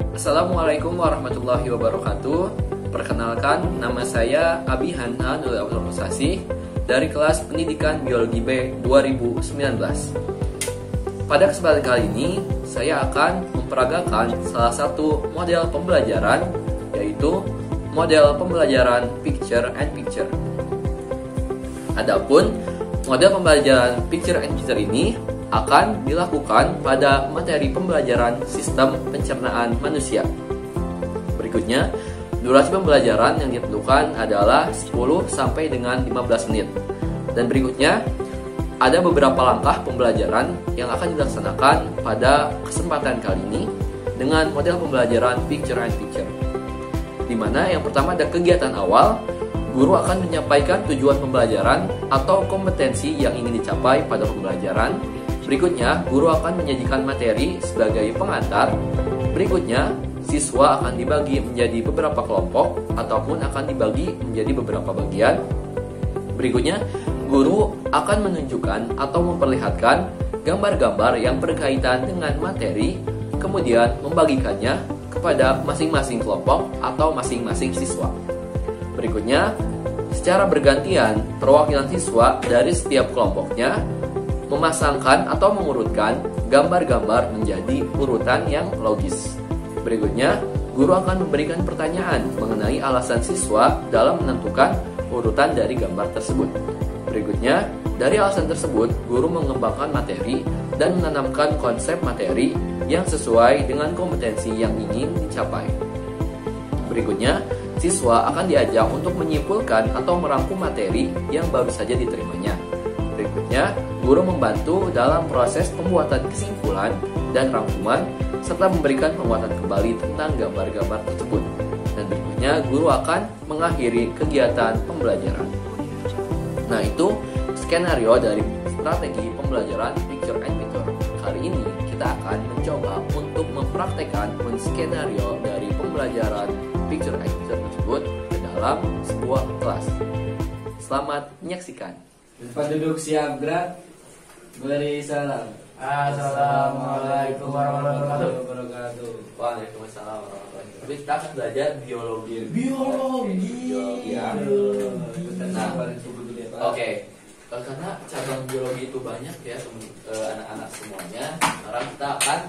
Assalamualaikum warahmatullahi wabarakatuh. Perkenalkan, nama saya Abi Hana Nurul Abdul Sasih dari kelas Pendidikan Biologi B 2019. Pada kesempatan kali ini, saya akan memperagakan salah satu model pembelajaran, yaitu model pembelajaran Picture and Picture. Adapun model pembelajaran Picture and Picture ini akan dilakukan pada materi pembelajaran sistem pencernaan manusia. Berikutnya, durasi pembelajaran yang ditentukan adalah 10 sampai dengan 15 menit. Dan berikutnya, ada beberapa langkah pembelajaran yang akan dilaksanakan pada kesempatan kali ini dengan model pembelajaran Picture and Picture. Di mana yang pertama ada kegiatan awal, guru akan menyampaikan tujuan pembelajaran atau kompetensi yang ingin dicapai pada pembelajaran. Berikutnya, guru akan menyajikan materi sebagai pengantar. Berikutnya, siswa akan dibagi menjadi beberapa kelompok ataupun akan dibagi menjadi beberapa bagian. Berikutnya, guru akan menunjukkan atau memperlihatkan gambar-gambar yang berkaitan dengan materi, kemudian membagikannya kepada masing-masing kelompok atau masing-masing siswa. Berikutnya, secara bergantian, perwakilan siswa dari setiap kelompoknya memasangkan atau mengurutkan gambar-gambar menjadi urutan yang logis. Berikutnya, guru akan memberikan pertanyaan mengenai alasan siswa dalam menentukan urutan dari gambar tersebut. Berikutnya, dari alasan tersebut, guru mengembangkan materi dan menanamkan konsep materi yang sesuai dengan kompetensi yang ingin dicapai. Berikutnya, siswa akan diajak untuk menyimpulkan atau merangkum materi yang baru saja diterimanya. Berikutnya, guru membantu dalam proses pembuatan kesimpulan dan rangkuman serta memberikan penguatan kembali tentang gambar-gambar tersebut. Dan berikutnya, guru akan mengakhiri kegiatan pembelajaran. Nah, itu skenario dari strategi pembelajaran Picture and Picture. Kali ini kita akan mencoba untuk mempraktekkan skenario dari pembelajaran Picture and Picture tersebut ke dalam sebuah kelas. Selamat menyaksikan. Penduduk siap gerak, beri salam. Assalamualaikum warahmatullahi wabarakatuh. Waalaikumsalam warahmatullahi wabarakatuh. Kita akan belajar biologi. Oke. Karena cabang biologi itu banyak ya, anak-anak semuanya. Sekarang kita akan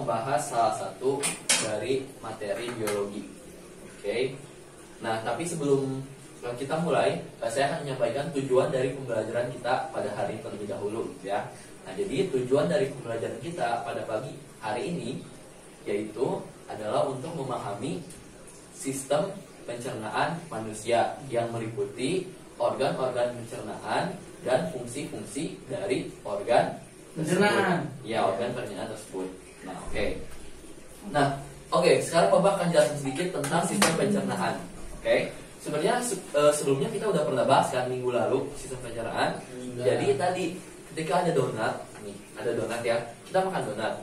membahas salah satu dari materi biologi. Oke. Nah, tapi sebelum kita mulai, saya akan menyampaikan tujuan dari pembelajaran kita pada hari terlebih dahulu, ya. Nah, jadi tujuan dari pembelajaran kita pada pagi hari ini yaitu adalah untuk memahami sistem pencernaan manusia yang meliputi organ-organ pencernaan dan fungsi-fungsi dari organ pencernaan. Ya, organ pencernaan tersebut. Nah, oke. Sekarang Bapak akan jelaskan sedikit tentang sistem pencernaan. Oke. Sebenarnya sebelumnya kita udah pernah bahas kan minggu lalu sistem pencernaan. Jadi tadi ketika ada donat, nih ada donat ya, kita makan donat.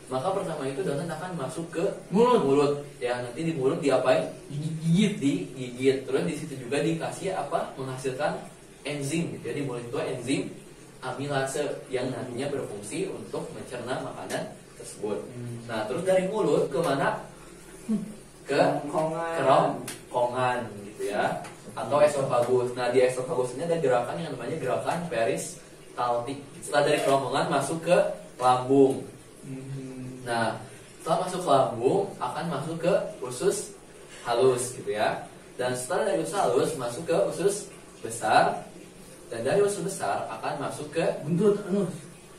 Maka pertama itu donat akan masuk ke mulut. Ya, nanti di mulut diapain? Digigit. Terus di situ juga dikasih menghasilkan enzim gitu ya. Di mulut itu enzim amilase yang nantinya berfungsi untuk mencerna makanan tersebut. Nah, terus dari mulut ke mana? Ke kerongkongan gitu ya, atau esofagus. Nah, di esofagus ini ada gerakan yang namanya gerakan peristaltik. Setelah dari kerongkongan masuk ke lambung. Nah, setelah masuk ke lambung akan masuk ke usus halus gitu ya. Dan setelah dari usus halus masuk ke usus besar. Dan dari usus besar akan masuk ke buntut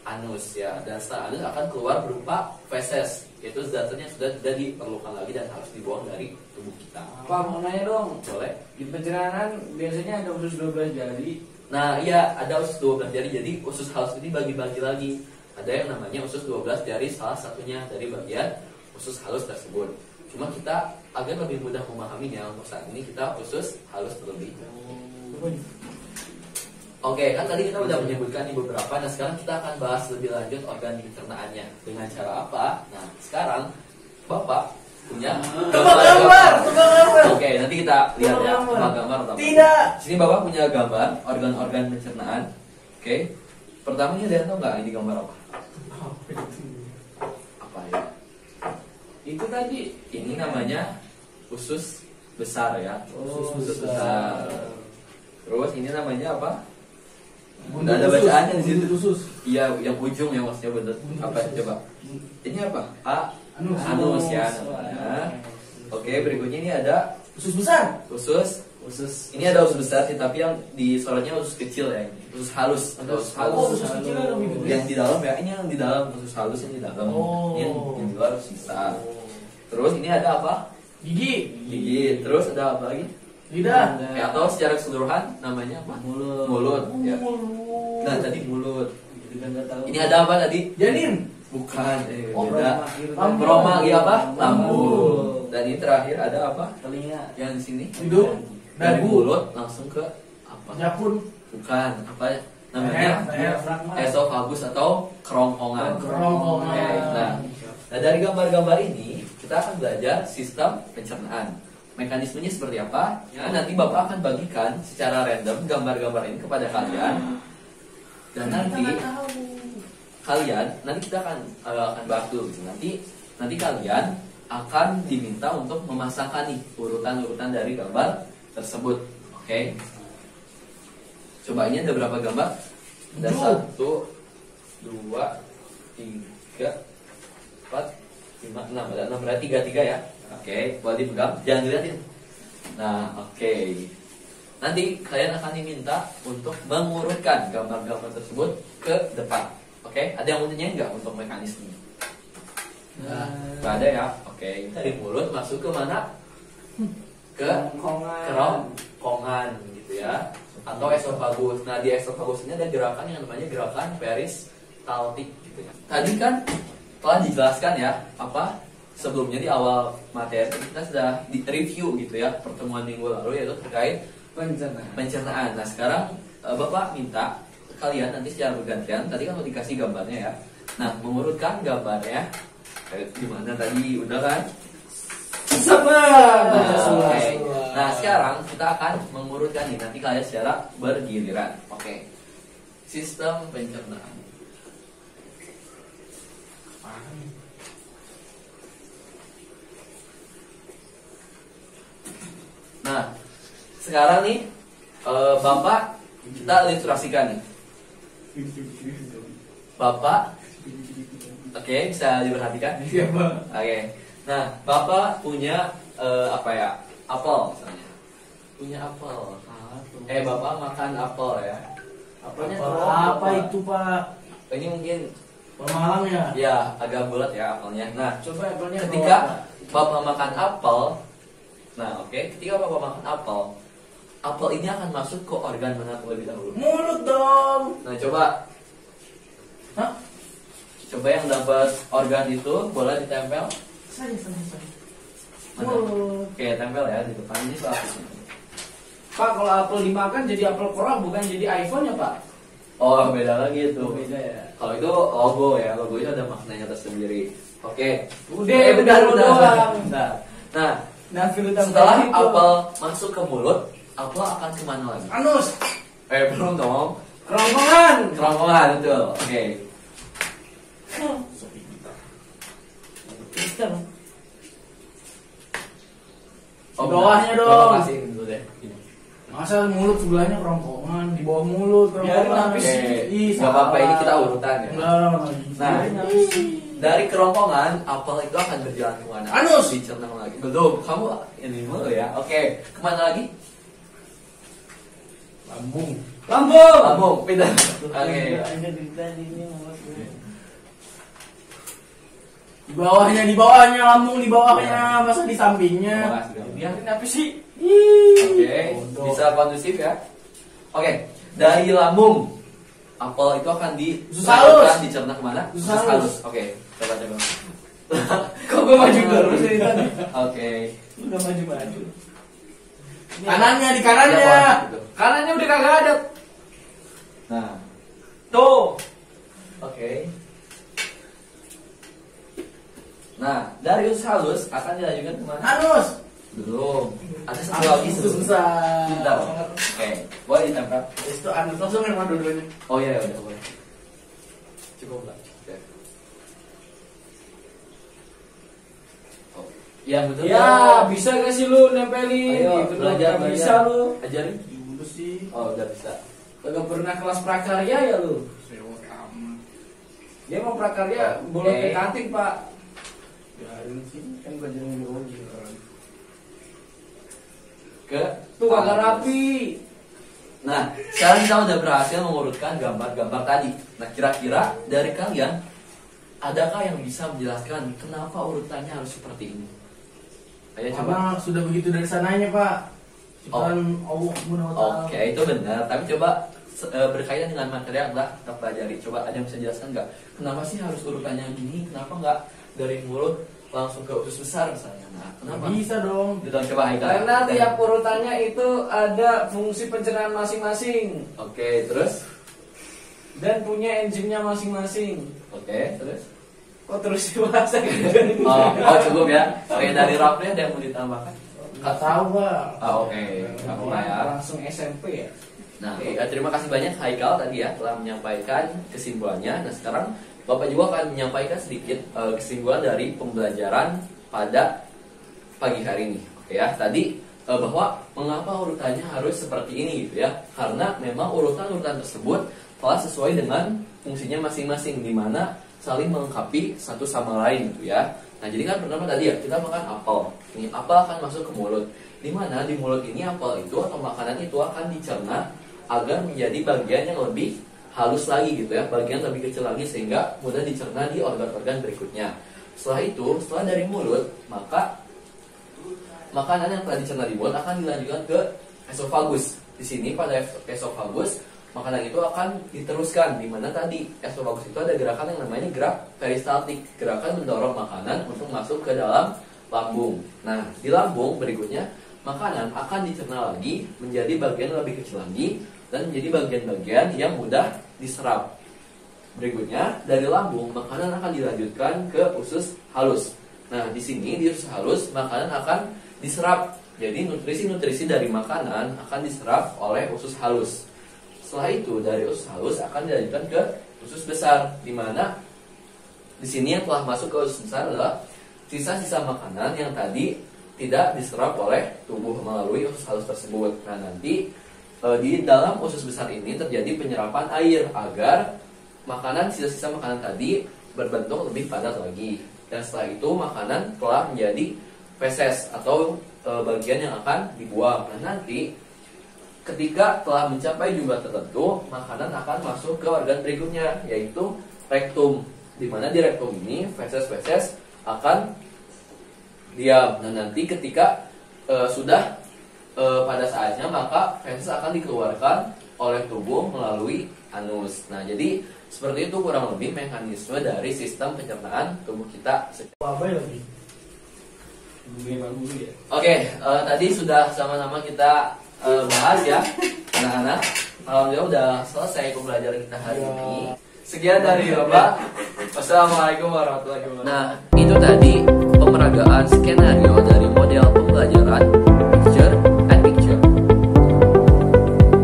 anus ya. Dan setelah anus akan keluar berupa feses, yaitu zat-zat yang sudah tidak diperlukan lagi dan harus dibuang dari tubuh kita. Pak, mau nanya dong. Boleh? Di pencernaan biasanya ada usus 12 jari. Nah, iya, ada usus 12 jari. Jadi usus halus ini bagi-bagi lagi. Ada yang namanya usus 12 jari, salah satunya dari bagian usus halus tersebut. Cuma kita agar lebih mudah memahaminya, untuk saat ini kita usus halus terlebih dahulu. Oke, kan tadi kita udah menyebutkan di beberapa. Nah, sekarang kita akan bahas lebih lanjut organ pencernaannya. Dengan cara apa? Nah, sekarang Bapak punya gambar. Oke, nanti kita lihat ya gambar. Tidak. Sini Bapak punya gambar organ-organ pencernaan. Oke. Pertama ini ada tahu nggak ini gambar apa? Apa ya? Itu tadi Ini namanya usus besar ya. usus besar. Terus ini namanya apa? Buntut Udah ada usus. bacaannya di situ. Buntut usus. Iya, yang ujung ya maksudnya buntut. Apa coba? Ini apa? Anus ya namanya. Oke, berikutnya ini ada Usus besar. usus. Ini ada usus besar sih, tapi yang di suaranya usus kecil ya. Usus halus atau usus halus. Oh, usus kecil ada gitu. Yang di dalam ya, ini yang di dalam usus halus yang di dalam. Oh. Ini yang di luar usus besar. Terus ini ada apa? Gigi. Gigi. Terus ada apa lagi? Lidah. Ya, atau secara keseluruhan namanya apa? Mulut. Ya. Mulut. Nah, tadi mulut. Ini Ini ada apa tadi? janin. Bukan. Oh, Beda. lambung. Broma lagi apa? Lambung. Lambung. Dan ini terakhir ada apa? Telinga. Yang di sini. Hidung. Dari Dagu. mulut langsung ke apa? Jakun. Bukan. Apa namanya? Esofagus atau kerongkongan. Kerongkongan. Oke, nah, dari gambar-gambar ini kita akan belajar sistem pencernaan. Mekanismenya seperti apa? Ya, nanti Bapak akan bagikan secara random gambar-gambar ini kepada kalian. Dan nanti kita akan bahas dulu. Nanti kalian akan diminta untuk memasangkan nih urutan-urutan dari gambar tersebut. Oke. Coba ini ada berapa gambar? Ada 1, 2, 3, 4, 5, 6. Ada 6 berarti 3 ya. Oke, boleh dipegang. Jangan dilihatin. Nah, oke. Nanti kalian akan diminta untuk mengurutkan gambar-gambar tersebut ke depan. Oke, ada yang mau tanya nggak untuk mekanisme? Nah, nggak ada ya. Oke, dari mulut masuk ke mana? Ke kerongkongan gitu ya. Atau esofagus. Nah, di esofagus ini ada gerakan yang namanya gerakan peristaltik gitu ya. Tadi kan telah dijelaskan ya, apa sebelumnya di awal materi kita sudah di review gitu ya pertemuan minggu lalu, yaitu terkait pencernaan. Nah, sekarang Bapak minta kalian nanti secara bergantian, tadi kan udah dikasih gambarnya ya. Nah, mengurutkan gambarnya kayak gimana tadi, udah kan? Oke. Nah, sekarang kita akan mengurutkan nih, nanti kalian secara bergiliran. Oke. Sistem pencernaan. Nah, sekarang nih Bapak kita ilustrasikan nih. Bapak, oke, bisa diperhatikan? Iya, Bang. Oke. Nah, Bapak punya apa ya? Apel misalnya. Punya apel. Bapak makan apel ya. Apelnya Apa itu, Pak? Ini mungkin Pemalang ya? ya agak bulat ya apelnya. Nah, Coba apelnya ketika Bapak makan apel, nah oke, ketika Bapak makan apel ini akan masuk ke organ mana terlebih dahulu? mulut dong. Nah, coba. Hah? Coba yang dapat organ itu boleh ditempel. Saya. Mana? Mulut. Oke, tempel ya di depan ini soal Pak, kalau apel dimakan jadi apel coral bukan jadi iPhone ya, Pak? Oh, beda lagi itu. Beda ya. Kalau itu logo ya, logo itu ada maknanya tersendiri. Oke. Udah, bentar. doang. Nah, Film setelah apel masuk ke mulut, apel akan kemana lagi? anus, Belum dong. kerongkongan. Kerongkongan betul. Oke. Di bawahnya dong. Kasih dulu deh. Gini. Masa mulut sebelahnya kerongkongan, di bawah mulut kerongkongan. Oke. Gak apa-apa, ini kita urutan ya. Nah, dari kerongkongan, apel itu akan berjalan kemana? Anus. Dicerna lagi. Belum. Kamu ini dulu ya. Oke. Kemana lagi? Lambung. Lambung. Beda. Oke. Di bawahnya lambung, di bawahnya, masa di sampingnya. Terima kasih, Bang. Biarin apa sih? Oke. Bisa kondusif ya. Oke. Dari lambung, apel itu akan Usus halus. dicerna kemana? Usus halus. Oke. Coba. Kok gue maju terus dari tadi? Oke. Udah maju. Kanannya, di kanannya. Ya, gitu. Kanannya udah kagak ada. Nah. Tuh. Oke. Nah, dari usus halus akan dilanjutkan kemana? Anus. Belum. Ada satu lagi Anus susah. Bentar. Oke. Boleh ditempel. Itu anus langsung yang mana dua-duanya? Oh iya, udah boleh. Cukup lah. Oke. Ya betul. Ya, bisa gak sih lu nempelin? Ayo, Gitu belajar, dong. Bisa lu. Ajarin. Dulu sih. Oh, udah bisa. Kagak pernah kelas prakarya ya lu? Sewot amat. Dia mau prakarya boleh ke kantin, Pak. Biarin sih, kan belajar biologi kan. Ke Tuh agak rapi. Nah, sekarang kita udah berhasil mengurutkan gambar-gambar tadi. Nah, kira-kira dari kalian adakah yang bisa menjelaskan kenapa urutannya harus seperti ini? Ayo coba. Karena sudah begitu dari sananya, Pak. Ciptaan Allah Subhanahu wa Ta'ala. Oke, itu benar. Tapi coba berkaitan dengan materi yang telah kita pelajari. Coba ada yang bisa jelaskan nggak? Kenapa sih harus urutannya gini? Kenapa nggak dari mulut langsung ke usus besar misalnya? Nah, kenapa? Bisa dong. Gitu, coba Haikal. Karena tiap urutannya itu ada fungsi pencernaan masing-masing Oke, terus? dan punya enzimnya masing-masing. Oke, terus? Kok terus dibahas gitu? Oh, cukup ya. Oke, dari Rafli ada yang mau ditambahkan? Nggak tahu, Pak. Oke, apa ya? Langsung SMP ya. Nah, terima kasih banyak Haikal tadi ya telah menyampaikan kesimpulannya. Nah, sekarang Bapak juga akan menyampaikan sedikit kesimpulan dari pembelajaran pada pagi hari ini. Oke ya, tadi bahwa mengapa urutannya harus seperti ini gitu ya. Karena memang urutan-urutan tersebut telah sesuai dengan fungsinya masing-masing di mana saling melengkapi satu sama lain gitu ya. Nah, jadi kan pertama tadi ya kita makan apel. Ini apel akan masuk ke mulut. Di mana di mulut ini apel itu atau makanan itu akan dicerna agar menjadi bagian yang lebih halus lagi gitu ya, bagian lebih kecil lagi sehingga mudah dicerna di organ-organ berikutnya. Setelah itu, setelah dari mulut, maka makanan yang telah dicerna di mulut akan dilanjutkan ke esofagus. Di sini pada esofagus, makanan itu akan diteruskan di mana tadi esofagus itu ada gerakan yang namanya gerak peristaltik, gerakan mendorong makanan untuk masuk ke dalam lambung. Nah, di lambung berikutnya makanan akan dicerna lagi menjadi bagian lebih kecil lagi dan menjadi bagian-bagian yang mudah diserap. Berikutnya dari lambung makanan akan dilanjutkan ke usus halus. Nah, di sini di usus halus makanan akan diserap. Jadi nutrisi-nutrisi dari makanan akan diserap oleh usus halus. Setelah itu dari usus halus akan dilanjutkan ke usus besar, di mana di sini yang telah masuk ke usus besar adalah sisa-sisa makanan yang tadi tidak diserap oleh tubuh melalui usus halus tersebut. Nah, nanti di dalam usus besar ini terjadi penyerapan air agar makanan sisa-sisa makanan tadi berbentuk lebih padat lagi. Dan setelah itu makanan telah menjadi feses atau bagian yang akan dibuang. Nah, nanti ketika telah mencapai jumlah tertentu, makanan akan masuk ke organ berikutnya yaitu rektum. Di mana di rektum ini feses-feses akan diam. Nah, nanti ketika sudah pada saatnya maka feses akan dikeluarkan oleh tubuh melalui anus. Nah, jadi seperti itu kurang lebih mekanisme dari sistem pencernaan tubuh kita. Apa lagi? Oke, tadi sudah sama-sama kita bahas ya, anak-anak. Alhamdulillah udah selesai pembelajaran kita hari ini. Sekian dari Bapak. Wassalamualaikum warahmatullahi wabarakatuh. Nah, itu tadi pemeragaan skenario dari model pembelajaran picture and picture.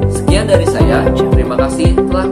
Sekian dari saya. Terima kasih telah